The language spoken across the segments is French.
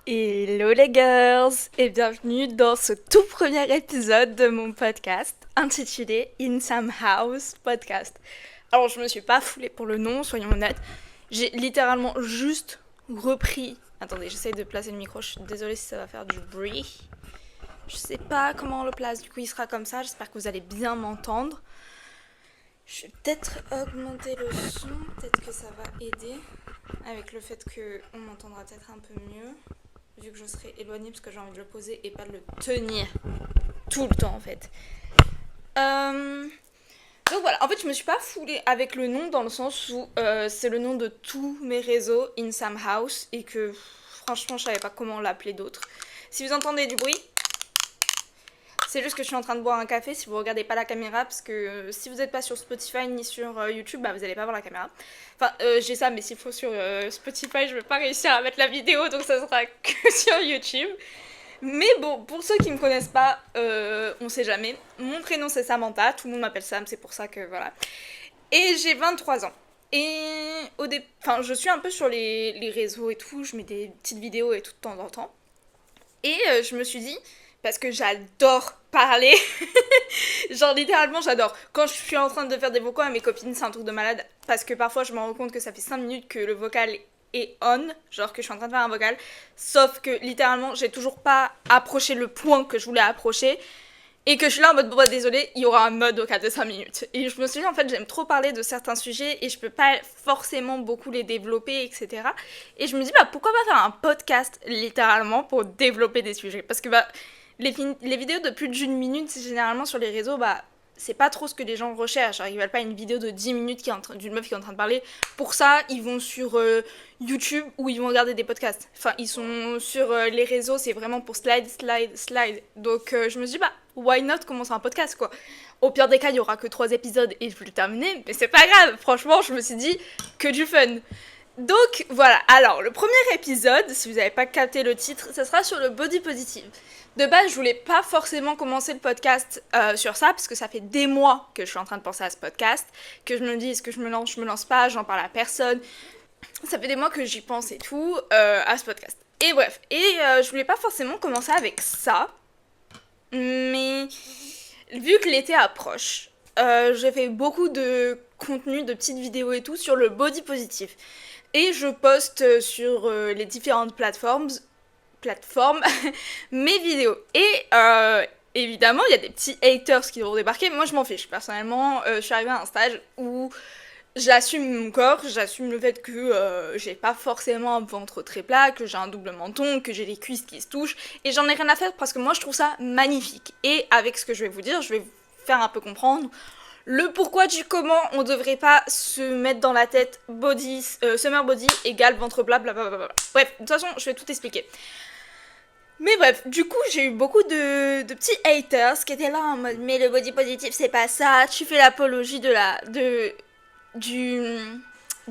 Hello les girls et bienvenue dans ce tout premier épisode de mon podcast intitulé In Some House Podcast. Alors je me suis pas foulée pour le nom, soyons honnêtes. J'ai littéralement juste repris... Attendez, j'essaye de placer le micro, je suis désolée si ça va faire du bruit. Je sais pas comment on le place, du coup il sera comme ça, j'espère que vous allez bien m'entendre. Je vais peut-être augmenter le son, peut-être que ça va aider avec le fait qu'on m'entendra peut-être un peu mieux. Vu que je serai éloignée parce que j'ai envie de le poser et pas de le tenir tout le temps en fait. Donc voilà, en fait je me suis pas foulée avec le nom dans le sens où c'est le nom de tous mes réseaux In Some House et que franchement je savais pas comment l'appeler d'autre. Si vous entendez du bruit, c'est juste que je suis en train de boire un café si vous regardez pas la caméra parce que si vous n'êtes pas sur Spotify ni sur YouTube, bah vous allez pas voir la caméra. Enfin, j'ai ça, mais s'il faut sur Spotify, je vais pas réussir à mettre la vidéo, donc ça sera que sur YouTube. Mais bon, pour ceux qui me connaissent pas, on sait jamais. Mon prénom c'est Samantha, tout le monde m'appelle Sam, c'est pour ça que voilà. Et j'ai 23 ans. Et enfin, je suis un peu sur les réseaux et tout, je mets des petites vidéos et tout de temps en temps. Et je me suis dit, parce que j'adore parler, genre littéralement j'adore. Quand je suis en train de faire des vocaux à mes copines, c'est un truc de malade, parce que parfois je me rends compte que ça fait 5 minutes que le vocal est on, genre que je suis en train de faire un vocal, sauf que littéralement j'ai toujours pas approché le point que je voulais approcher, et que je suis là en mode, bon bah désolé, il y aura un mode vocal de 5 minutes. Et je me suis dit, en fait, j'aime trop parler de certains sujets et je peux pas forcément beaucoup les développer, etc. Et je me dis, bah pourquoi pas faire un podcast, littéralement, pour développer des sujets. Parce que bah, les vidéos de plus d'une minute, généralement sur les réseaux, bah c'est pas trop ce que les gens recherchent. Alors, ils veulent pas une vidéo de 10 minutes d'une meuf qui est en train de parler. Pour ça, ils vont sur YouTube ou ils vont regarder des podcasts. Enfin, ils sont sur les réseaux, c'est vraiment pour slide. Donc, je me suis dit, bah, why not commencer un podcast, quoi. Au pire des cas, il y aura que 3 épisodes et je vais le terminer, mais c'est pas grave. Franchement, je me suis dit que du fun. Donc, voilà. Alors, le premier épisode, si vous n'avez pas capté le titre, ça sera sur le body positive. De base, je voulais pas forcément commencer le podcast sur ça, parce que ça fait des mois que je suis en train de penser à ce podcast, que je me dis, est-ce que je me lance pas, j'en parle à personne. Ça fait des mois que j'y pense et tout, à ce podcast. Et bref, je voulais pas forcément commencer avec ça, mais vu que l'été approche, j'ai fait beaucoup de contenu, de petites vidéos et tout sur le body positive. Et je poste sur les différentes plateformes mes vidéos. Et évidemment, il y a des petits haters qui vont débarquer, mais moi je m'en fiche. Personnellement, je suis arrivée à un stage où j'assume mon corps, j'assume le fait que j'ai pas forcément un ventre très plat, que j'ai un double menton, que j'ai les cuisses qui se touchent, et j'en ai rien à faire parce que moi je trouve ça magnifique. Et avec ce que je vais vous dire, je vais vous faire un peu comprendre le pourquoi du comment on devrait pas se mettre dans la tête summer body égale ventre plat, blablabla. Bref, de toute façon, je vais tout expliquer. Mais bref, du coup, j'ai eu beaucoup de petits haters qui étaient là en mode mais le body positive c'est pas ça, tu fais l'apologie de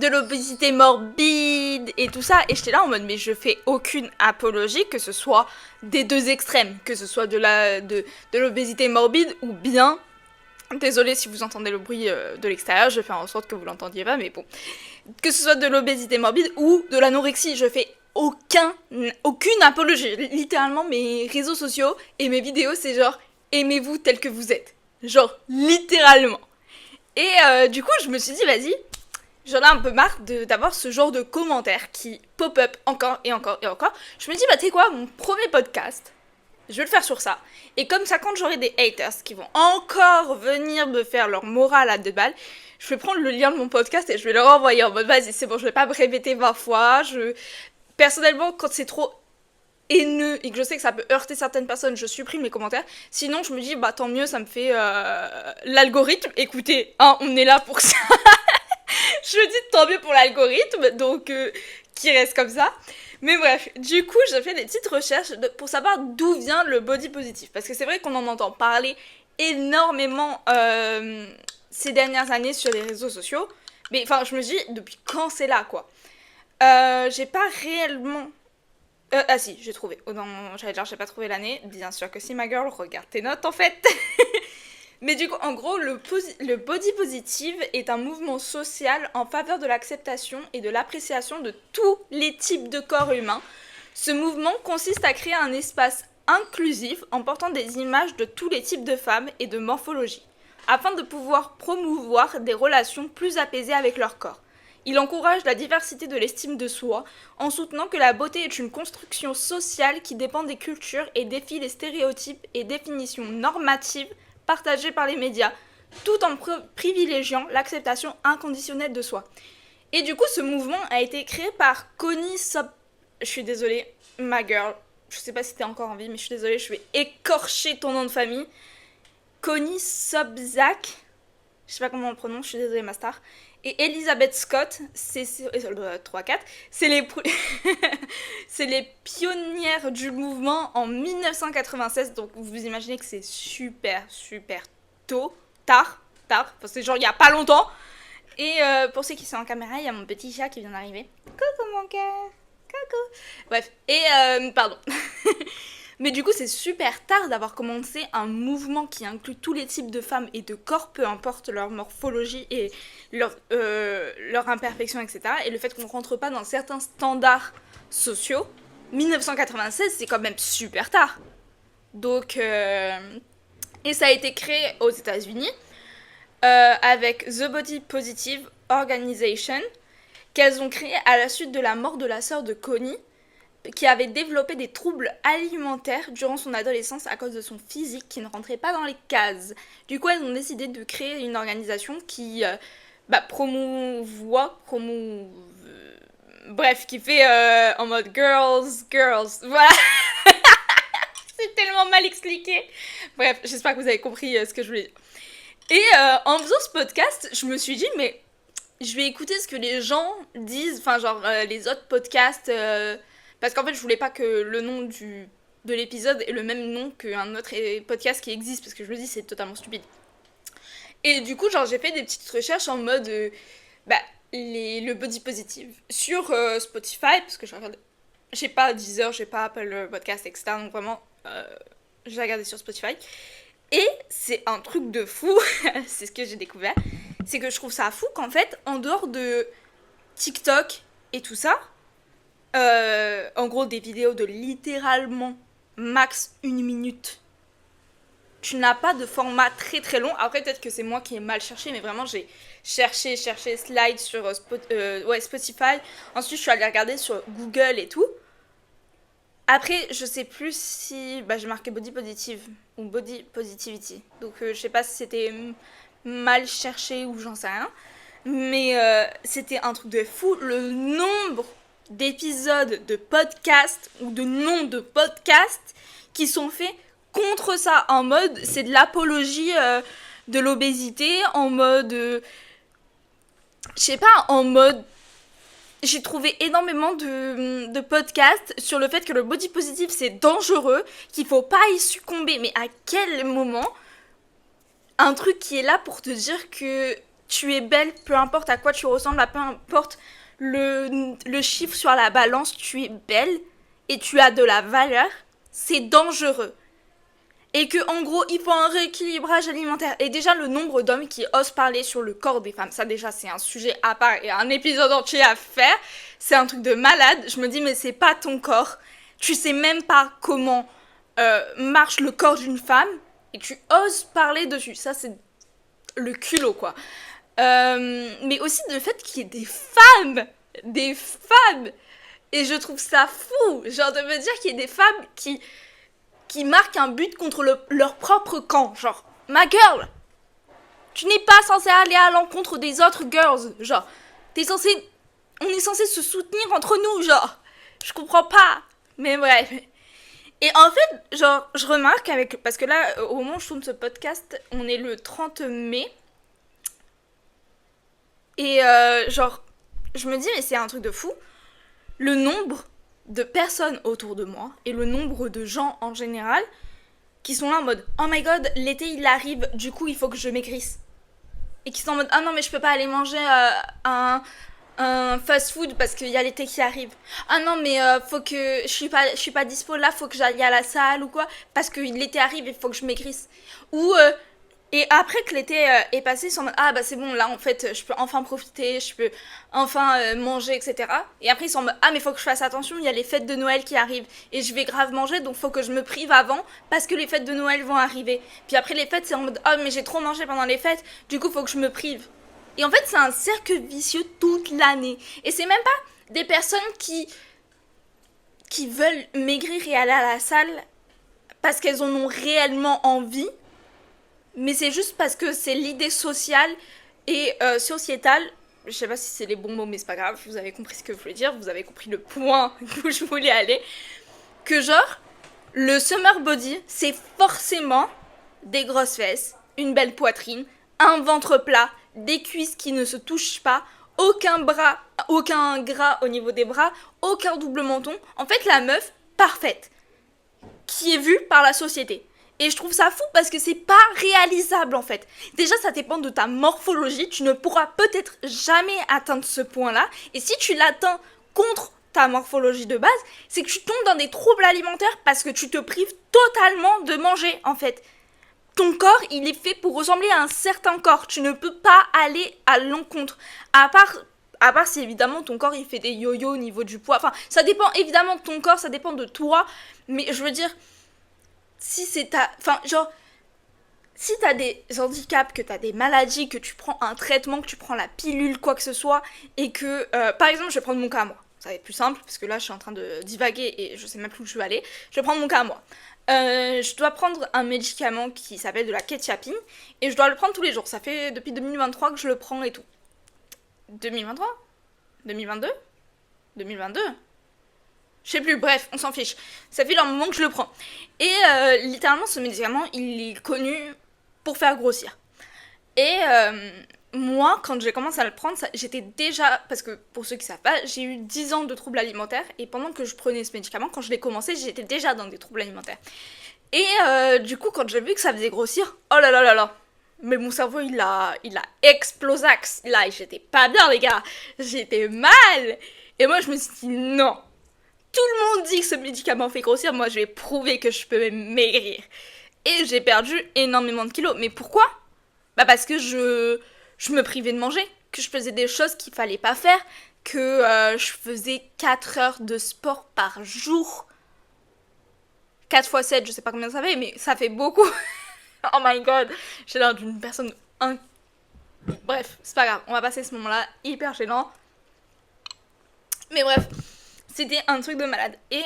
l'obésité morbide et tout ça. Et j'étais là en mode mais je fais aucune apologie, que ce soit des deux extrêmes, que ce soit de l'obésité morbide ou bien, désolée si vous entendez le bruit de l'extérieur, je vais faire en sorte que vous l'entendiez pas, mais bon, que ce soit de l'obésité morbide ou de l'anorexie, je fais aucune apologie. Littéralement, mes réseaux sociaux et mes vidéos, c'est genre aimez-vous tel que vous êtes. Genre littéralement. Et du coup, je me suis dit, vas-y, j'en ai un peu marre d'avoir ce genre de commentaires qui pop-up encore et encore et encore. Je me dis, bah, tu sais quoi, mon premier podcast, je vais le faire sur ça. Et comme ça, quand j'aurai des haters qui vont encore venir me faire leur morale à 2 balles, je vais prendre le lien de mon podcast et je vais leur envoyer en mode, vas-y, c'est bon, je vais pas me répéter 20 fois. Personnellement, quand c'est trop haineux et que je sais que ça peut heurter certaines personnes, je supprime les commentaires. Sinon, je me dis, bah tant mieux, ça me fait l'algorithme. Écoutez, hein, on est là pour ça. Je me dis tant mieux pour l'algorithme, donc qui reste comme ça. Mais bref, du coup, j'ai fait des petites recherches pour savoir d'où vient le body positive. Parce que c'est vrai qu'on en entend parler énormément ces dernières années sur les réseaux sociaux. Mais enfin, je me dis, depuis quand c'est là, quoi. J'ai pas réellement... ah si, j'ai trouvé. Oh non, j'allais dire, j'ai pas trouvé l'année. Bien sûr que si, ma girl, regarde tes notes, en fait. Mais du coup, en gros, le body positive est un mouvement social en faveur de l'acceptation et de l'appréciation de tous les types de corps humains, Ce mouvement consiste à créer un espace inclusif en portant des images de tous les types de femmes et de morphologie, afin de pouvoir promouvoir des relations plus apaisées avec leur corps. Il encourage la diversité de l'estime de soi en soutenant que la beauté est une construction sociale qui dépend des cultures et défie les stéréotypes et définitions normatives partagées par les médias, tout en privilégiant l'acceptation inconditionnelle de soi. Et du coup, ce mouvement a été créé par Connie Je suis désolée, ma girl. Je sais pas si t'es encore en vie, mais je suis désolée, je vais écorcher ton nom de famille. Connie Sobczak. Je sais pas comment on le prononce, je suis désolée, ma star. Et Elizabeth Scott, c'est 3-4, c'est les pionnières du mouvement en 1996, donc vous imaginez que c'est super tard, enfin, c'est genre il y a pas longtemps. Et pour ceux qui sont en caméra, il y a mon petit chat qui vient d'arriver. Coucou mon cœur, coucou. Bref, et pardon. Mais du coup, c'est super tard d'avoir commencé un mouvement qui inclut tous les types de femmes et de corps, peu importe leur morphologie et leur imperfection, etc. Et le fait qu'on ne rentre pas dans certains standards sociaux, 1996, c'est quand même super tard. Donc, et ça a été créé aux États-Unis avec The Body Positive Organization, qu'elles ont créé à la suite de la mort de la sœur de Connie, qui avait développé des troubles alimentaires durant son adolescence à cause de son physique qui ne rentrait pas dans les cases. Du coup, elles ont décidé de créer une organisation qui bref, qui fait en mode girls, voilà. C'est tellement mal expliqué. Bref, j'espère que vous avez compris ce que je voulais dire. Et en faisant ce podcast, je me suis dit, mais je vais écouter ce que les gens disent, enfin genre les autres podcasts... parce qu'en fait, je voulais pas que le nom de l'épisode ait le même nom qu'un autre podcast qui existe, parce que je me dis c'est totalement stupide. Et du coup, genre, j'ai fait des petites recherches en mode le body positive sur Spotify, parce que j'ai pas Deezer, j'ai pas Apple Podcast, etc. Donc vraiment, j'ai regardé sur Spotify. Et c'est un truc de fou, c'est ce que j'ai découvert, c'est que je trouve ça fou qu'en fait, en dehors de TikTok et tout ça, en gros des vidéos de littéralement max 1 minute, tu n'as pas de format très très long. Après peut-être que c'est moi qui ai mal cherché, mais vraiment j'ai cherché slide sur Spotify. Ensuite je suis allée regarder sur Google et tout. Après je sais plus si j'ai marqué body positive ou body positivity, donc je sais pas si c'était mal cherché ou j'en sais rien, mais c'était un truc de fou le nombre d'épisodes de podcasts ou de noms de podcasts qui sont faits contre ça, en mode c'est de l'apologie de l'obésité, en mode je sais pas, en mode j'ai trouvé énormément de podcasts sur le fait que le body positive c'est dangereux, qu'il faut pas y succomber. Mais à quel moment un truc qui est là pour te dire que tu es belle, peu importe à quoi tu ressembles, peu importe le chiffre sur la balance, tu es belle et tu as de la valeur, c'est dangereux. Et que en gros il faut un rééquilibrage alimentaire. Et déjà le nombre d'hommes qui osent parler sur le corps des femmes, ça déjà c'est un sujet à part et un épisode entier à faire. C'est un truc de malade. Je me dis mais c'est pas ton corps. Tu sais même pas comment marche le corps d'une femme et tu oses parler dessus. Ça c'est le culot quoi. Mais aussi le fait qu'il y ait des femmes. Et je trouve ça fou. Genre de me dire qu'il y ait des femmes qui marquent un but contre leur propre camp. Genre, ma girl, tu n'es pas censée aller à l'encontre des autres girls. Genre, on est censé se soutenir entre nous, genre. Je comprends pas. Mais bref. Et en fait, genre, je remarque parce que là, au moment où je tourne ce podcast, on est le 30 mai. Et genre, je me dis, mais c'est un truc de fou. Le nombre de personnes autour de moi et le nombre de gens en général qui sont là en mode oh my god, l'été il arrive, du coup il faut que je maigrisse. Et qui sont en mode ah non mais je peux pas aller manger un fast food parce qu'il y a l'été qui arrive. Ah non mais faut que je suis pas dispo là, faut que j'aille à la salle ou quoi parce que l'été arrive, il faut que je maigrisse. Ou Et après que l'été est passé, ils sont en mode, ah bah c'est bon, là en fait je peux enfin profiter, je peux enfin manger, etc. Et après ils sont en mode, ah mais faut que je fasse attention, il y a les fêtes de Noël qui arrivent et je vais grave manger, donc faut que je me prive avant parce que les fêtes de Noël vont arriver. Puis après les fêtes c'est en mode, ah mais j'ai trop mangé pendant les fêtes, du coup faut que je me prive. Et en fait c'est un cercle vicieux toute l'année. Et c'est même pas des personnes qui veulent maigrir et aller à la salle parce qu'elles en ont réellement envie, mais c'est juste parce que c'est l'idée sociale et sociétale. Je sais pas si c'est les bons mots, mais c'est pas grave, vous avez compris ce que je voulais dire, vous avez compris le point où je voulais aller. Que genre, le summer body, c'est forcément des grosses fesses, une belle poitrine, un ventre plat, des cuisses qui ne se touchent pas, aucun bras, aucun gras au niveau des bras, aucun double menton. En fait, la meuf parfaite qui est vue par la société. Et je trouve ça fou parce que c'est pas réalisable en fait. Déjà, ça dépend de ta morphologie. Tu ne pourras peut-être jamais atteindre ce point-là. Et si tu l'atteins contre ta morphologie de base, c'est que tu tombes dans des troubles alimentaires parce que tu te prives totalement de manger en fait. Ton corps, il est fait pour ressembler à un certain corps. Tu ne peux pas aller à l'encontre. À part si évidemment ton corps il fait des yo-yo au niveau du poids. Enfin, ça dépend évidemment de ton corps, ça dépend de toi. Mais je veux dire, si c'est ta. Enfin, genre, si t'as des handicaps, que t'as des maladies, que tu prends un traitement, que tu prends la pilule, quoi que ce soit, et que. Par exemple, je vais prendre mon cas à moi. Ça va être plus simple, parce que là, je suis en train de divaguer et je sais même plus où je vais aller. Je vais prendre mon cas à moi. Je dois prendre un médicament qui s'appelle de la quetiapine, et je dois le prendre tous les jours. Ça fait depuis 2023 que je le prends et tout. 2023 2022 2022 Je sais plus, bref, on s'en fiche. Ça fait un moment que je le prends. Et littéralement, ce médicament, il est connu pour faire grossir. Et moi, quand j'ai commencé à le prendre, j'étais déjà... Parce que, pour ceux qui savent pas, j'ai eu 10 ans de troubles alimentaires. Et pendant que je prenais ce médicament, quand je l'ai commencé, j'étais déjà dans des troubles alimentaires. Et du coup, quand j'ai vu que ça faisait grossir, oh là là là là. Mais mon cerveau, il a explosax. Là, j'étais pas bien, les gars. J'étais mal. Et moi, je me suis dit, non. Tout le monde dit que ce médicament fait grossir, moi je vais prouver que je peux maigrir. Et j'ai perdu énormément de kilos. Mais pourquoi? Bah parce que je me privais de manger, que je faisais des choses qu'il fallait pas faire, que je faisais 4 heures de sport par jour. 4 fois 7, je sais pas combien ça fait, mais ça fait beaucoup. Oh my god, j'ai l'air d'une personne... Bref, c'est pas grave, on va passer ce moment-là, hyper gênant. Mais bref, c'était un truc de malade. Et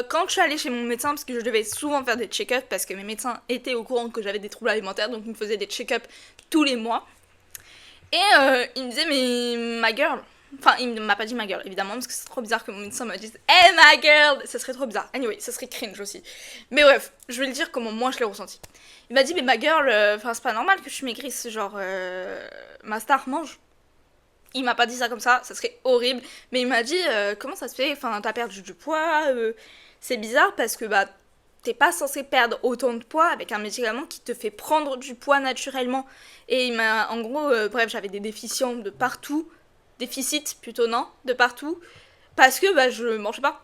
quand je suis allée chez mon médecin, parce que je devais souvent faire des check-ups, parce que mes médecins étaient au courant que j'avais des troubles alimentaires, donc ils me faisaient des check-ups tous les mois. Et il me disait, mais ma girl... Enfin, il ne m'a pas dit ma girl, évidemment, parce que c'est trop bizarre que mon médecin me dise « Hey, ma girl !» Ça serait trop bizarre. Anyway, ça serait cringe aussi. Mais bref, je vais le dire comment moi je l'ai ressenti. Il m'a dit « Mais ma girl, enfin c'est pas normal que je maigrisse, genre... ma star mange. » Il m'a pas dit ça comme ça serait horrible. Mais il m'a dit comment ça se fait, enfin t'as perdu du poids, c'est bizarre parce que bah t'es pas censé perdre autant de poids avec un médicament qui te fait prendre du poids naturellement. Et il m'a, en gros, bref, j'avais des déficients de partout, déficits plutôt non, de partout, parce que bah je mangeais pas.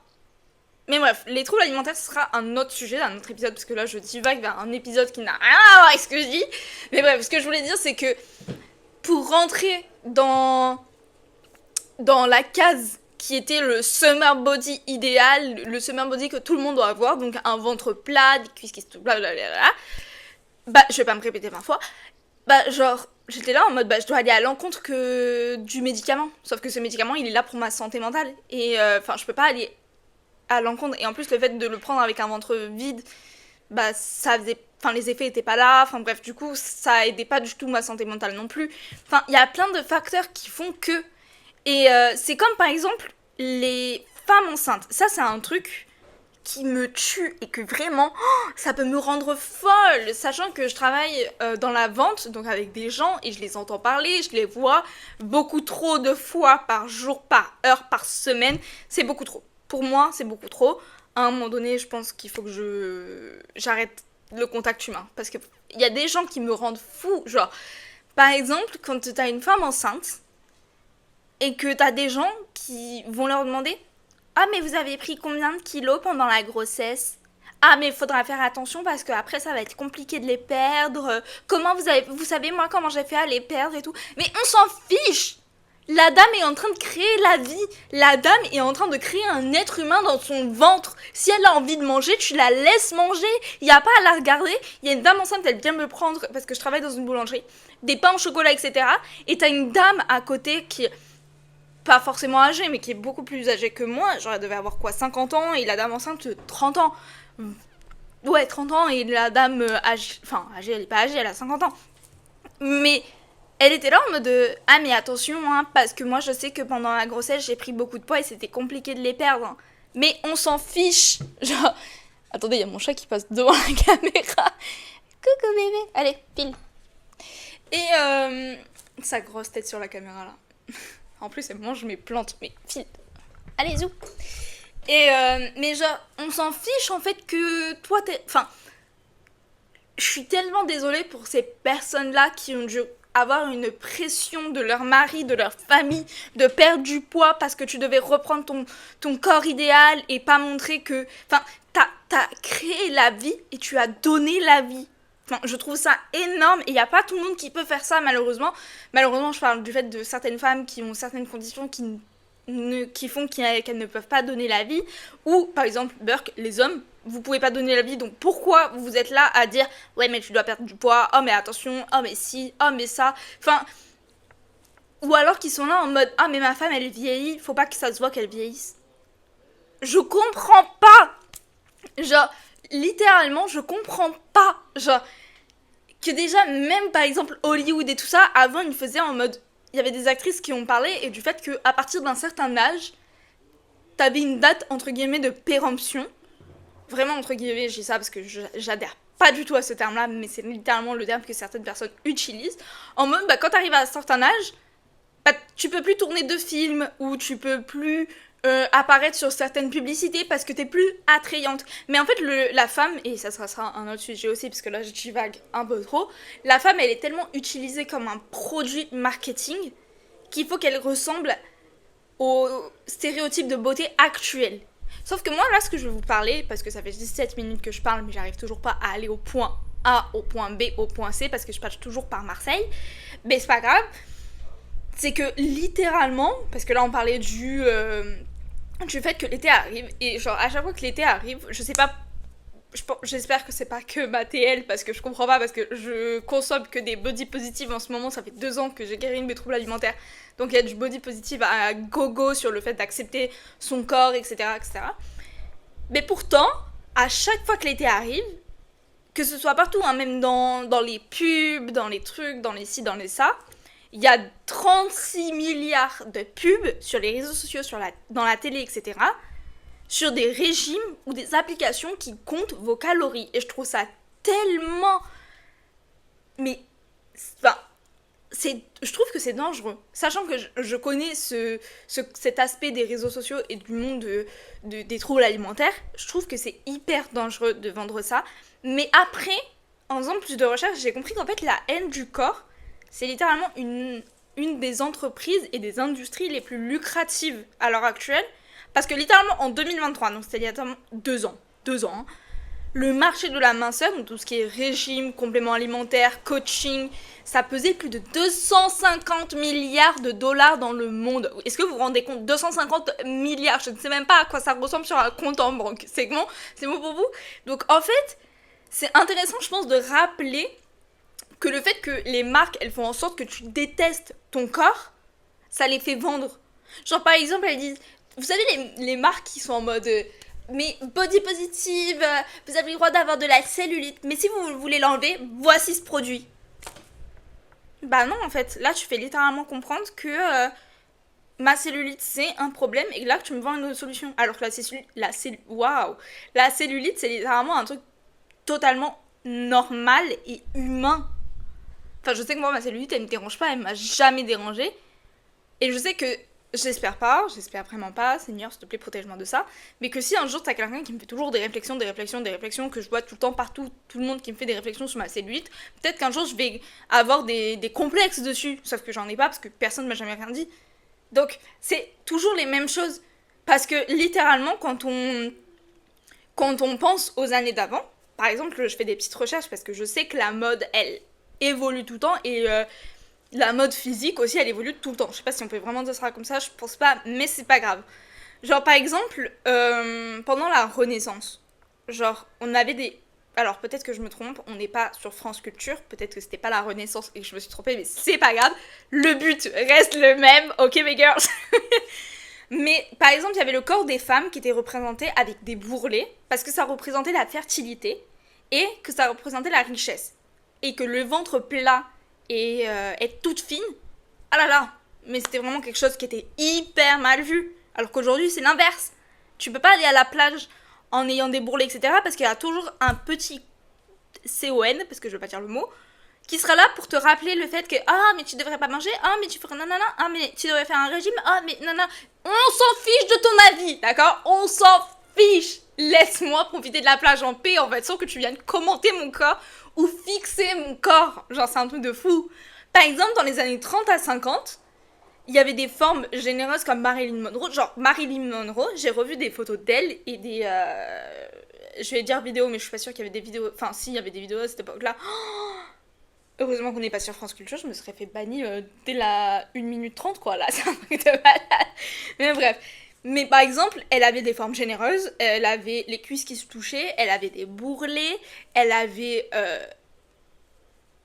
Mais bref, les troubles alimentaires, ce sera un autre sujet, un autre épisode, parce que là je divague vers un épisode qui n'a rien à voir avec ce que je dis. Mais bref, ce que je voulais dire c'est que pour rentrer dans la case qui était le summer body idéal, le summer body que tout le monde doit avoir, donc un ventre plat, des cuisses qui se... blablabla, bah je vais pas me répéter 20 fois, bah genre j'étais là en mode bah je dois aller à l'encontre que du médicament, sauf que ce médicament il est là pour ma santé mentale, et enfin je peux pas aller à l'encontre, et en plus le fait de le prendre avec un ventre vide, bah ça faisait... Enfin, les effets étaient pas là, enfin bref, du coup, ça aidait pas du tout ma santé mentale non plus. Enfin, il y a plein de facteurs qui font que... Et c'est comme par exemple les femmes enceintes. Ça, c'est un truc qui me tue et que vraiment, ça peut me rendre folle. Sachant que je travaille dans la vente, donc avec des gens, et je les entends parler, je les vois beaucoup trop de fois par jour, par heure, par semaine. C'est beaucoup trop. Pour moi, c'est beaucoup trop. À un moment donné, je pense qu'il faut que j'arrête le contact humain. Parce qu'il y a des gens qui me rendent fou. Genre, par exemple, quand t'as une femme enceinte et que t'as des gens qui vont leur demander « Ah, mais vous avez pris combien de kilos pendant la grossesse ? ah mais il faudra faire attention parce que après ça va être compliqué de les perdre. Comment vous savez moi comment j'ai fait à les perdre et tout. Mais on s'en fiche. La dame est en train de créer la vie. La dame est en train de créer un être humain dans son ventre. Si elle a envie de manger, tu la laisses manger. Il n'y a pas à la regarder. Il y a une dame enceinte, elle vient me prendre, parce que je travaille dans une boulangerie, des pains au chocolat, etc. Et t'as une dame à côté qui est pas forcément âgée, mais qui est beaucoup plus âgée que moi. Genre, elle devait avoir quoi, 50 ans, et la dame enceinte, 30 ans. Ouais, 30 ans, et la dame âgée, enfin, âgée, elle est pas âgée, elle a 50 ans. Mais elle était là en mode ah mais attention hein, parce que moi je sais que pendant la grossesse j'ai pris beaucoup de poids et c'était compliqué de les perdre. Hein. Mais on s'en fiche. Genre attendez, il y a mon chat qui passe devant la caméra. Coucou bébé. Allez, file. Et sa grosse tête sur la caméra là. En plus elle mange mes plantes, mais file. Allez zou. Et mais genre on s'en fiche en fait que toi t'es, enfin je suis tellement désolée pour ces personnes là qui ont dû avoir une pression de leur mari, de leur famille, de perdre du poids parce que tu devais reprendre ton corps idéal et pas montrer que... Enfin, t'as créé la vie et tu as donné la vie. Enfin, je trouve ça énorme et il n'y a pas tout le monde qui peut faire ça malheureusement. Malheureusement, je parle du fait de certaines femmes qui ont certaines conditions qui font qu'elles ne peuvent pas donner la vie. Ou, par exemple, Burke, les hommes, vous pouvez pas donner la vie, donc pourquoi vous êtes là à dire ouais mais tu dois perdre du poids, oh mais attention, oh mais si, oh mais ça, enfin, ou alors qu'ils sont là en mode ah mais ma femme elle vieillit, faut pas que ça se voit qu'elle vieillisse. Je comprends pas, genre littéralement je comprends pas, genre que déjà même par exemple Hollywood et tout ça, avant ils faisaient en mode, il y avait des actrices qui ont parlé et du fait que à partir d'un certain âge, t'avais une date entre guillemets de péremption. Vraiment, entre guillemets, je dis ça parce que j'adhère pas du tout à ce terme-là, mais c'est littéralement le terme que certaines personnes utilisent. En mode, bah, quand t'arrives à un certain âge, bah, tu peux plus tourner de films ou tu peux plus apparaître sur certaines publicités parce que t'es plus attrayante. Mais en fait, la femme, et ça sera un autre sujet aussi parce que là, je divague un peu trop, la femme, elle est tellement utilisée comme un produit marketing qu'il faut qu'elle ressemble aux stéréotypes de beauté actuels. Sauf que moi, là, ce que je vais vous parler, parce que ça fait 17 minutes que je parle, mais j'arrive toujours pas à aller au point A, au point B, au point C, parce que je passe toujours par Marseille, mais c'est pas grave, c'est que littéralement, parce que là, on parlait du fait que l'été arrive, et genre, à chaque fois que l'été arrive, je sais pas, j'espère que c'est pas que ma TL, parce que je comprends pas, parce que je consomme que des body positives en ce moment, ça fait 2 ans que j'ai guéri de mes troubles alimentaires, donc il y a du body positive à gogo sur le fait d'accepter son corps, etc., etc. Mais pourtant, à chaque fois que l'été arrive, que ce soit partout, hein, même dans les pubs, dans les trucs, dans les ci, dans les ça, il y a 36 milliards de pubs sur les réseaux sociaux, dans la télé, etc., sur des régimes ou des applications qui comptent vos calories. Et je trouve ça tellement... Mais... Enfin... je trouve que c'est dangereux. Sachant que je connais cet aspect des réseaux sociaux et du monde des troubles alimentaires, je trouve que c'est hyper dangereux de vendre ça. Mais après, en faisant plus de recherches, j'ai compris qu'en fait, la haine du corps, c'est littéralement une des entreprises et des industries les plus lucratives à l'heure actuelle. Parce que littéralement, en 2023, donc c'était il y a 2 ans, hein, le marché de la minceur, donc tout ce qui est régime, complément alimentaire, coaching, ça pesait plus de 250 milliards de dollars dans le monde. Est-ce que vous vous rendez compte? 250 milliards, je ne sais même pas à quoi ça ressemble sur un compte en banque. C'est bon pour vous? Donc en fait, c'est intéressant, je pense, de rappeler que le fait que les marques, elles font en sorte que tu détestes ton corps, ça les fait vendre. Genre par exemple, elles disent, vous savez les marques qui sont en mode... mais body positive, vous avez le droit d'avoir de la cellulite, mais si vous voulez l'enlever, voici ce produit. Bah non, en fait, là tu fais littéralement comprendre que ma cellulite c'est un problème et là tu me vends une autre solution. Alors que la cellulite c'est littéralement un truc totalement normal et humain. Enfin, je sais que moi ma cellulite elle me dérange pas, elle m'a jamais dérangée. Et je sais que j'espère vraiment pas, Seigneur, s'il te plaît, protège-moi de ça. Mais que si un jour t'as quelqu'un qui me fait toujours des réflexions, que je vois tout le temps partout, tout le monde qui me fait des réflexions sur ma cellulite, peut-être qu'un jour je vais avoir des complexes dessus. Sauf que j'en ai pas parce que personne m'a jamais rien dit. Donc, c'est toujours les mêmes choses. Parce que littéralement, quand quand on pense aux années d'avant, par exemple, je fais des petites recherches parce que je sais que la mode, elle évolue tout le temps et la mode physique aussi, elle évolue tout le temps. Je sais pas si on peut vraiment dire ça comme ça, je pense pas, mais c'est pas grave. Genre, par exemple, pendant la Renaissance, genre, on avait des... Alors, peut-être que je me trompe, on n'est pas sur France Culture, peut-être que c'était pas la Renaissance et que je me suis trompée, mais c'est pas grave. Le but reste le même, ok mes girls. Mais, par exemple, il y avait le corps des femmes qui était représenté avec des bourrelets, parce que ça représentait la fertilité, et que ça représentait la richesse. Et que le ventre plat et être toute fine, ah là là, mais c'était vraiment quelque chose qui était hyper mal vu. Alors qu'aujourd'hui, c'est l'inverse. Tu peux pas aller à la plage en ayant des bourrelets, etc. parce qu'il y a toujours un petit CON, parce que je veux pas dire le mot, qui sera là pour te rappeler le fait que ah mais tu devrais pas manger, ah mais tu ferais nanana, ah mais tu devrais faire un régime, ah mais nanana. On s'en fiche de ton avis, d'accord? On s'en fiche. Laisse-moi profiter de la plage en paix en fait, sans que tu viennes commenter mon corps ou fixer mon corps. Genre c'est un truc de fou. Par exemple, dans les années 30 à 50, il y avait des formes généreuses comme Marilyn Monroe. Genre, Marilyn Monroe, j'ai revu des photos d'elle et des... je vais dire vidéos, mais je suis pas sûre qu'il y avait des vidéos... Enfin, si, il y avait des vidéos à cette époque-là. Oh, heureusement qu'on n'est pas sur France Culture, je me serais fait bannir dès la 1 minute 30, quoi. Là, c'est un truc de malade. Mais bref. Mais par exemple, elle avait des formes généreuses, elle avait les cuisses qui se touchaient, elle avait des bourrelets, elle avait...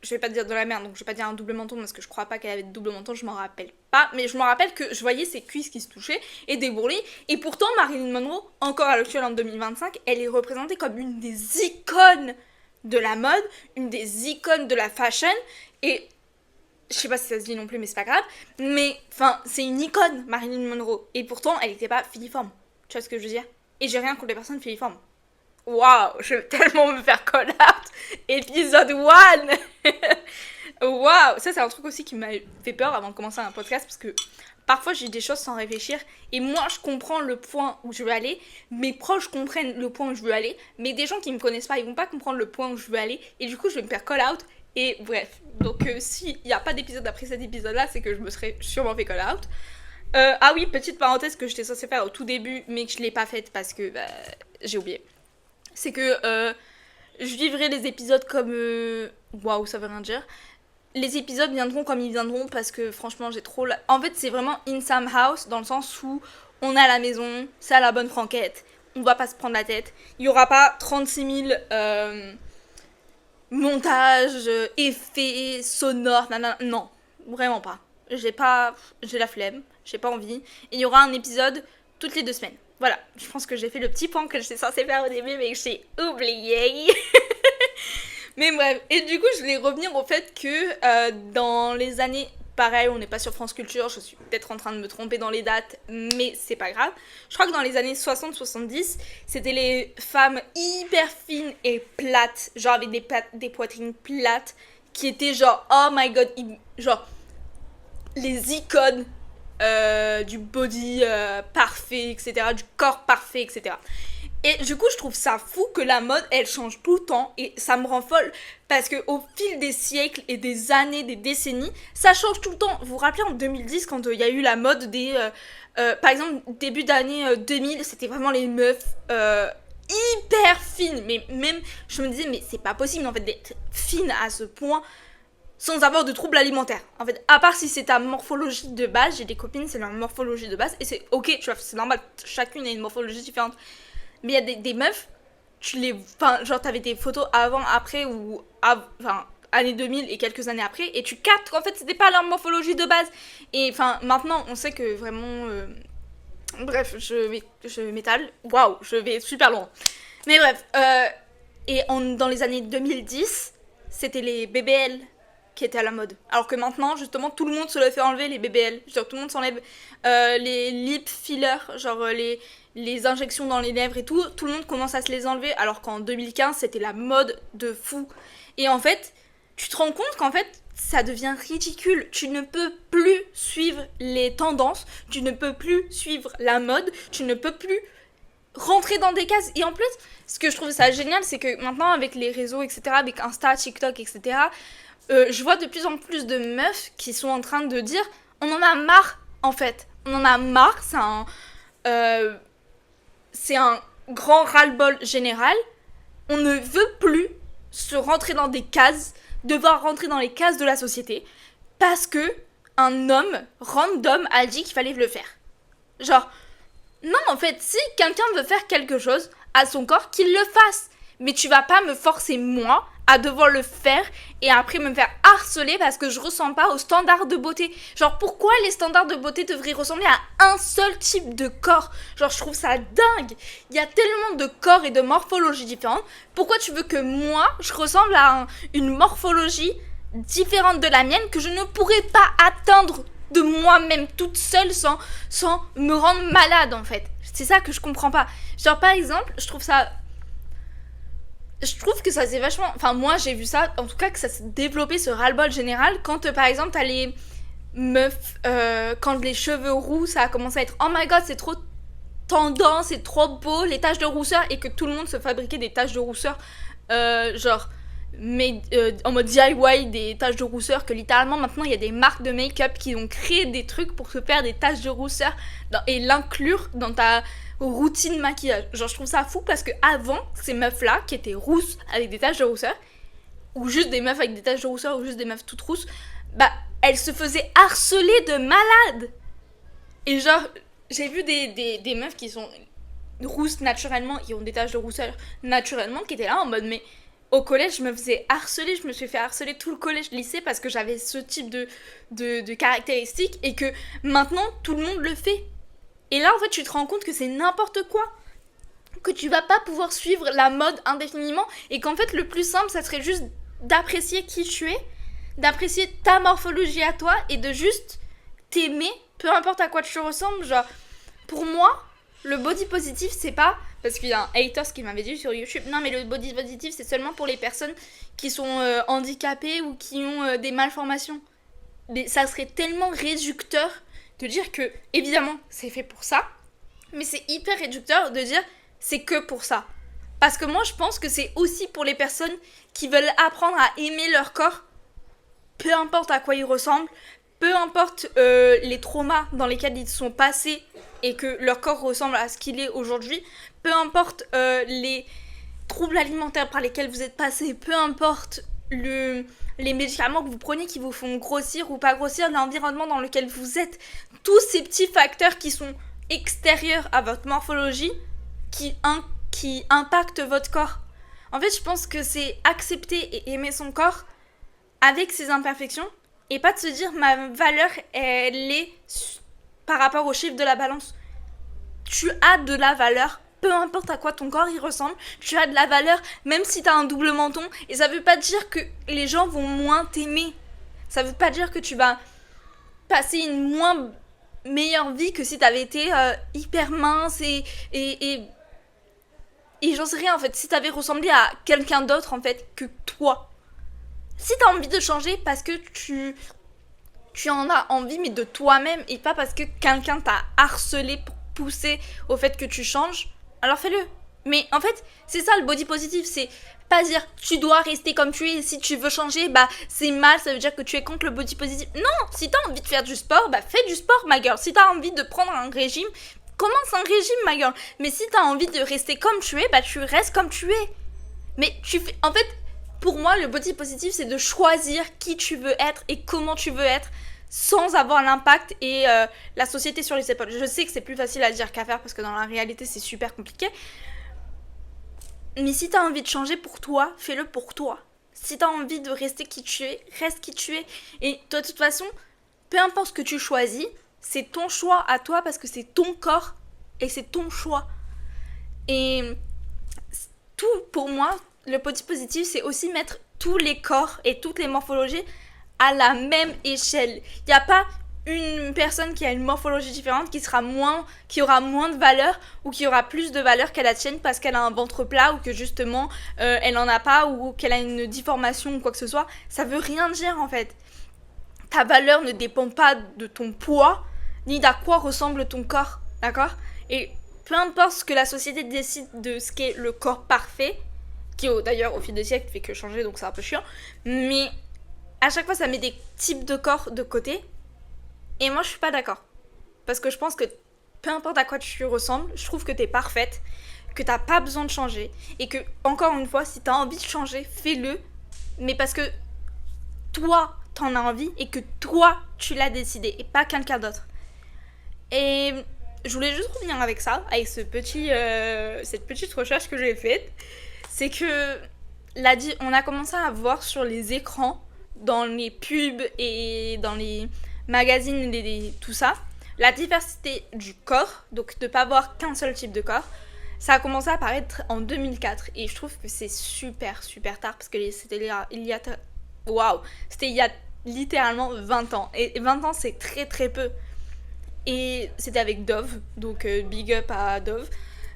je vais pas te dire de la merde, donc je vais pas dire un double menton parce que je crois pas qu'elle avait de double menton, je m'en rappelle pas. Mais je me rappelle que je voyais ses cuisses qui se touchaient et des bourrelets. Et pourtant, Marilyn Monroe, encore à l'actuel en 2025, elle est représentée comme une des icônes de la mode, une des icônes de la fashion. Et je sais pas si ça se dit non plus, mais c'est pas grave. Mais, enfin, c'est une icône, Marilyn Monroe. Et pourtant, elle était pas filiforme. Tu vois ce que je veux dire? Et j'ai rien contre les personnes filiformes. Waouh, je vais tellement me faire call out. Épisode 1. Waouh, ça c'est un truc aussi qui m'a fait peur avant de commencer un podcast parce que parfois je dis des choses sans réfléchir et moi je comprends le point où je veux aller, mes proches comprennent le point où je veux aller, mais des gens qui me connaissent pas, ils vont pas comprendre le point où je veux aller et du coup je vais me faire call out et bref. Donc s'il n'y a pas d'épisode après cet épisode là, c'est que je me serais sûrement fait call out. Ah oui, petite parenthèse que j'étais censée faire au tout début mais que je l'ai pas faite parce que j'ai oublié. C'est que je vivrai les épisodes comme... Waouh, ça veut rien dire. Les épisodes viendront comme ils viendront parce que franchement j'ai trop... En fait c'est vraiment in some house dans le sens où on est à la maison, c'est à la bonne franquette, on va pas se prendre la tête. Il y aura pas 36 000 montages, effets sonores, nanana. Non, vraiment pas. J'ai la flemme, j'ai pas envie. Et il y aura un épisode toutes les 2 semaines. Voilà, je pense que j'ai fait le petit point que j'étais censée faire au début mais que j'ai oublié. Mais bref, et du coup je voulais revenir au fait que dans les années... Pareil, on n'est pas sur France Culture, je suis peut-être en train de me tromper dans les dates, mais c'est pas grave. Je crois que dans les années 60-70, c'était les femmes hyper fines et plates, genre avec des poitrines plates, qui étaient genre, oh my god, genre les icônes du body parfait, etc., du corps parfait, etc. Et du coup, je trouve ça fou que la mode, elle change tout le temps et ça me rend folle parce que au fil des siècles et des années, des décennies, ça change tout le temps. Vous vous rappelez en 2010 quand il y a eu la mode des... par exemple, début d'année 2000, c'était vraiment les meufs hyper fines. Mais même, je me disais, mais c'est pas possible en fait d'être fine à ce point sans avoir de troubles alimentaires. En fait, à part si c'est ta morphologie de base, j'ai des copines, c'est leur morphologie de base et c'est ok, tu vois, c'est normal, chacune a une morphologie différente. Mais il y a des meufs, tu les... Enfin, genre, t'avais des photos avant, après, ou... Enfin, années 2000 et quelques années après, et tu captes qu'en fait, c'était pas leur morphologie de base. Et enfin, maintenant, on sait que vraiment... Bref, je m'étale. Waouh, je vais super loin. Mais bref, dans les années 2010, c'était les BBL qui étaient à la mode. Alors que maintenant, justement, tout le monde se le fait enlever, les BBL. Genre, tout le monde s'enlève les lip fillers, genre les injections dans les lèvres et tout. Tout le monde commence à se les enlever, alors qu'en 2015, c'était la mode de fou. Et en fait, tu te rends compte qu'en fait, ça devient ridicule. Tu ne peux plus suivre les tendances, tu ne peux plus suivre la mode, tu ne peux plus rentrer dans des cases. Et en plus, ce que je trouve ça génial, c'est que maintenant, avec les réseaux, etc., avec Insta, TikTok, etc., je vois de plus en plus de meufs qui sont en train de dire on en a marre, en fait. On en a marre, c'est un grand ras-le-bol général, on ne veut plus se rentrer dans des cases, devoir rentrer dans les cases de la société, parce que un homme random a dit qu'il fallait le faire. Genre, non, en fait, si quelqu'un veut faire quelque chose à son corps, qu'il le fasse. Mais tu vas pas me forcer, moi, à devoir le faire et après me faire harceler parce que je ressens pas aux standards de beauté. Genre, pourquoi les standards de beauté devraient ressembler à un seul type de corps? Genre, je trouve ça dingue. Il y a tellement de corps et de morphologies différentes. Pourquoi tu veux que moi, je ressemble à une morphologie différente de la mienne que je ne pourrais pas atteindre de moi-même toute seule sans me rendre malade, en fait? C'est ça que je comprends pas. Genre, par exemple, je trouve que ça s'est vachement... Enfin, moi, j'ai vu ça, en tout cas, que ça s'est développé, ce ras-le-bol général, quand, par exemple, t'as les meufs... quand les cheveux roux, ça a commencé à être « Oh my god, c'est trop tendance, c'est trop beau, les taches de rousseur », et que tout le monde se fabriquait des taches de rousseur, genre... mais en mode DIY, des taches de rousseur, que littéralement maintenant il y a des marques de make-up qui ont créé des trucs pour se faire des taches de rousseur et l'inclure dans ta routine maquillage. Genre, je trouve ça fou parce que avant, ces meufs là qui étaient rousses avec des taches de rousseur, ou juste des meufs avec des taches de rousseur, ou juste des meufs toutes rousses, bah elles se faisaient harceler de malades. Et genre, j'ai vu des meufs qui sont rousses naturellement, qui ont des taches de rousseur naturellement, qui étaient là en mode mais au collège, je me faisais harceler, je me suis fait harceler tout le collège, lycée, parce que j'avais ce type de caractéristiques et que maintenant, tout le monde le fait. Et là, en fait, tu te rends compte que c'est n'importe quoi. Que tu vas pas pouvoir suivre la mode indéfiniment et qu'en fait, le plus simple, ça serait juste d'apprécier qui tu es, d'apprécier ta morphologie à toi et de juste t'aimer, peu importe à quoi tu ressembles. Genre, pour moi, le body positive, c'est pas... Parce qu'il y a un haters qui m'avait dit sur YouTube, non mais le body positive c'est seulement pour les personnes qui sont handicapées ou qui ont des malformations. Mais ça serait tellement réducteur de dire que, évidemment, c'est fait pour ça, mais c'est hyper réducteur de dire c'est que pour ça. Parce que moi je pense que c'est aussi pour les personnes qui veulent apprendre à aimer leur corps, peu importe à quoi ils ressemblent, peu importe les traumas dans lesquels ils sont passés et que leur corps ressemble à ce qu'il est aujourd'hui, peu importe les troubles alimentaires par lesquels vous êtes passés, peu importe les médicaments que vous prenez qui vous font grossir ou pas grossir, l'environnement dans lequel vous êtes, tous ces petits facteurs qui sont extérieurs à votre morphologie, qui impactent votre corps. En fait, je pense que c'est accepter et aimer son corps avec ses imperfections et pas de se dire ma valeur, elle est par rapport au chiffre de la balance. Tu as de la valeur, peu importe à quoi ton corps il ressemble, tu as de la valeur même si t'as un double menton. Et ça veut pas dire que les gens vont moins t'aimer. Ça veut pas dire que tu vas passer une moins meilleure vie que si t'avais été hyper mince et j'en sais rien en fait. Si t'avais ressemblé à quelqu'un d'autre en fait que toi. Si t'as envie de changer parce que tu en as envie, mais de toi-même, et pas parce que quelqu'un t'a harcelé pour pousser au fait que tu changes, alors fais-le. Mais en fait, c'est ça le body positive, c'est pas dire tu dois rester comme tu es, et si tu veux changer, bah c'est mal, ça veut dire que tu es contre le body positive. Non, si t'as envie de faire du sport, bah fais du sport, ma girl. Si t'as envie de prendre un régime, commence un régime, ma girl. Mais si t'as envie de rester comme tu es, bah tu restes comme tu es. Mais tu fais... En fait, pour moi, le body positive, c'est de choisir qui tu veux être et comment tu veux être sans avoir l'impact et la société sur les épaules. Je sais que c'est plus facile à dire qu'à faire parce que dans la réalité, c'est super compliqué. Mais si t'as envie de changer pour toi, fais-le pour toi. Si t'as envie de rester qui tu es, reste qui tu es. Et toi, de toute façon, peu importe ce que tu choisis, c'est ton choix à toi parce que c'est ton corps et c'est ton choix. Et tout, pour moi, le body positive, c'est aussi mettre tous les corps et toutes les morphologies à la même échelle. Il n'y a pas une personne qui a une morphologie différente qui aura moins de valeur ou qui aura plus de valeur qu'à la tienne parce qu'elle a un ventre plat ou que justement elle en a pas ou qu'elle a une déformation ou quoi que ce soit. Ça veut rien dire en fait. Ta valeur ne dépend pas de ton poids ni d'à quoi ressemble ton corps, d'accord? Et peu importe ce que la société décide de ce qu'est le corps parfait, qui d'ailleurs au fil des siècles fait que changer, donc c'est un peu chiant, mais à chaque fois ça met des types de corps de côté, et moi je suis pas d'accord, parce que je pense que peu importe à quoi tu ressembles, je trouve que t'es parfaite, que t'as pas besoin de changer. Et que, encore une fois, si t'as envie de changer, fais-le. Mais parce que toi, t'en as envie et que toi, tu l'as décidé et pas quelqu'un d'autre. Et je voulais juste revenir avec ça, avec cette petite recherche que j'ai faite. C'est que on a commencé à voir sur les écrans, dans les pubs et dans les magazines, tout ça, la diversité du corps, donc de ne pas voir qu'un seul type de corps. Ça a commencé à apparaître en 2004 et je trouve que c'est super super tard parce que c'était il y a littéralement 20 ans. Et 20 ans c'est très très peu. Et c'était avec Dove, donc big up à Dove.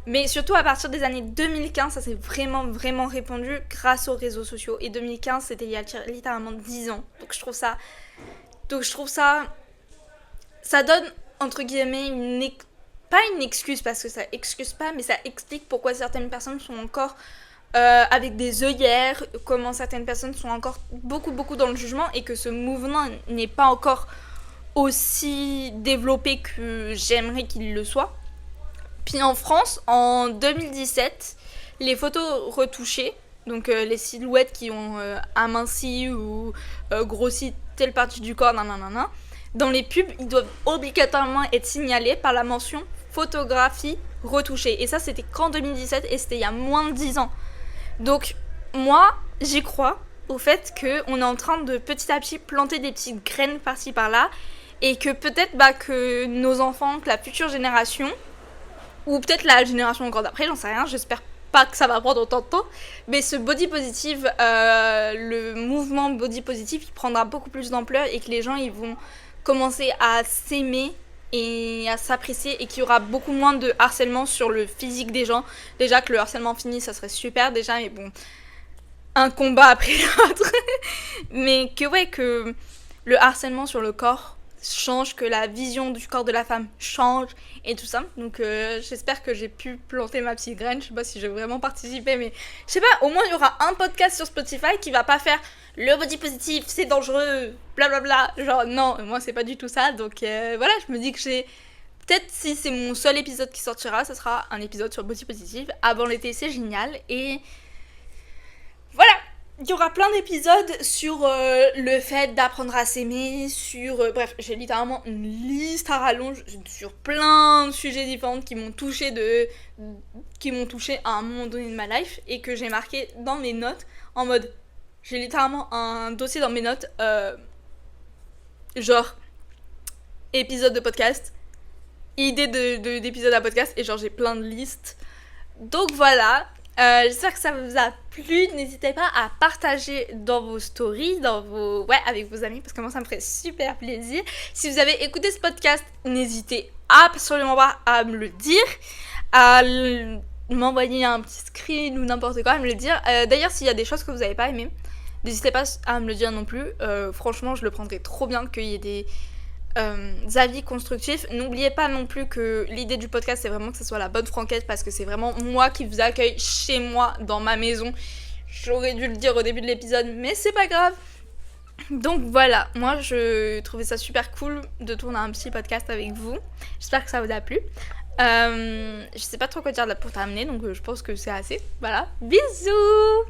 Mais surtout à partir des années 2015, ça s'est vraiment vraiment répandu grâce aux réseaux sociaux. Et 2015 c'était il y a littéralement 10 ans. Donc je trouve ça ça donne entre guillemets pas une excuse parce que ça excuse pas, mais ça explique pourquoi certaines personnes sont encore avec des œillères, comment certaines personnes sont encore beaucoup beaucoup dans le jugement et que ce mouvement n'est pas encore aussi développé que j'aimerais qu'il le soit. Puis en France, en 2017, les photos retouchées, donc les silhouettes qui ont aminci ou grossi telle partie du corps, nanana, dans les pubs, ils doivent obligatoirement être signalés par la mention photographie retouchée. Et ça, c'était qu'en 2017 et c'était il y a moins de 10 ans. Donc, moi, j'y crois au fait qu'on est en train de petit à petit planter des petites graines par-ci par-là et que peut-être que nos enfants, que la future génération, ou peut-être la génération encore d'après, j'en sais rien, j'espère pas que ça va prendre autant de temps, mais ce body positive, le mouvement body positive, il prendra beaucoup plus d'ampleur et que les gens, ils vont commencer à s'aimer et à s'apprécier et qu'il y aura beaucoup moins de harcèlement sur le physique des gens. Déjà que le harcèlement fini, ça serait super déjà, mais bon, un combat après l'autre. Mais que le harcèlement sur le corps change, que la vision du corps de la femme change et tout ça. Donc j'espère que j'ai pu planter ma petite graine. Je sais pas si j'ai vraiment participé, mais je sais pas, au moins il y aura un podcast sur Spotify qui va pas faire le body positif, c'est dangereux, blablabla. Genre non, moi c'est pas du tout ça. Donc voilà, je me dis que peut-être si c'est mon seul épisode qui sortira, ça sera un épisode sur le body positif. Avant l'été, c'est génial. Et voilà, il y aura plein d'épisodes sur le fait d'apprendre à s'aimer, sur... bref, j'ai littéralement une liste à rallonge sur plein de sujets différents qui m'ont touché à un moment donné de ma life et que j'ai marqué dans mes notes en mode... J'ai littéralement un dossier dans mes notes, genre épisode de podcast, idée d'épisode à podcast et genre j'ai plein de listes. Donc voilà. J'espère que ça vous a plu. N'hésitez pas à partager dans vos stories, avec vos amis, parce que moi ça me ferait super plaisir. Si vous avez écouté ce podcast, n'hésitez absolument pas à me le dire, à m'envoyer un petit screen ou n'importe quoi, à me le dire. D'ailleurs, s'il y a des choses que vous n'avez pas aimées, n'hésitez pas à me le dire non plus. Franchement, je le prendrais trop bien qu'il y ait des avis constructifs. N'oubliez pas non plus que l'idée du podcast c'est vraiment que ce soit la bonne franquette parce que c'est vraiment moi qui vous accueille chez moi dans ma maison. J'aurais dû le dire au début de l'épisode mais c'est pas grave. Donc voilà, moi je trouvais ça super cool de tourner un petit podcast avec vous. J'espère que ça vous a plu. Je sais pas trop quoi dire pour terminer donc je pense que c'est assez. Voilà, bisous.